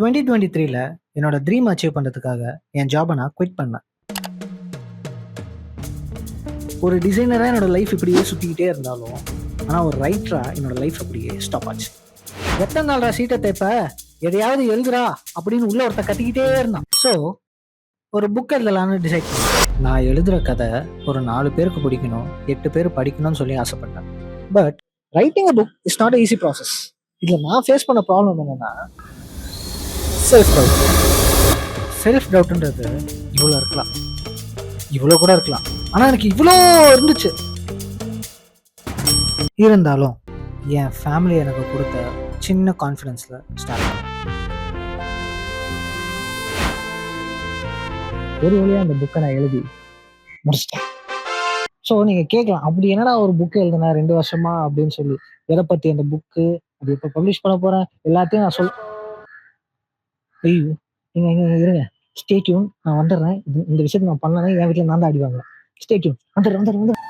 2023ல என்னோட dream achieve பண்றதுக்காக என் ஜாபை நான் குவிட் பண்ணேன். ஒரு டிசைனரா என்னோட லைஃப் இப்படியே சுத்திக்கிட்டே இருந்தாலும், ஆனா ஒரு ரைட்டரா என்னோட லைஃப் அப்படியே ஸ்டாப் ஆச்சு. எத்தனை நாள்டா சீட்டை தேய்ப்ப, எதையாவது எழுதுறா அப்படின்னு உள்ள ஒருத்தன் கத்திக்கிட்டே இருந்தான். ஸோ ஒரு புக் எழுதலாம்னு டிசைட் பண்ணேன். நான் எழுதுற கதை ஒரு 4 பேருக்கு பிடிக்கணும், 8 பேர் படிக்கணும்னு சொல்லி ஆசைப்பட்டேன். But writing a book is not easy process. இதுல நான் ஃபேஸ் பண்ண ப்ராப்ளம் என்னன்னா, செல்ஃப் டவுட். செல்ஃப் டவுட்ன்றது இவ்வளோ இருக்கலாம், இவ்வளோ கூட இருக்கலாம், ஆனா எனக்கு இவ்வளோ இருந்துச்சு. இருந்தாலும் என் ஃபேமிலி எனக்கு கொடுத்த சின்ன கான்ஃபிடன்ஸ்ல ஸ்டார்ட் பண்ணேன். ஒரு வழியா அந்த புக்கை நான் எழுதி முடிச்சிட்டேன். ஸோ நீங்க கேட்கலாம், அப்படி என்னடா ஒரு புக் எழுதுனா 2 வருஷமா அப்படின்னு சொல்லி. எதை பத்தி அந்த புக்கு, அது எப்போ பப்ளிஷ் பண்ண போறேன், எல்லாத்தையும் நான் ஐயோ, நீங்க இங்க இருங்க, ஸ்டே டியூன், நான் வந்துடுறேன். இந்த விஷயத்தை நான் பண்ணலன்னா என் வீட்டில் நான் தான் அடி வாங்குவேன். ஸ்டே டியூன், வந்துடுறேன் வந்துடுறேன் வந்துடுறேன்.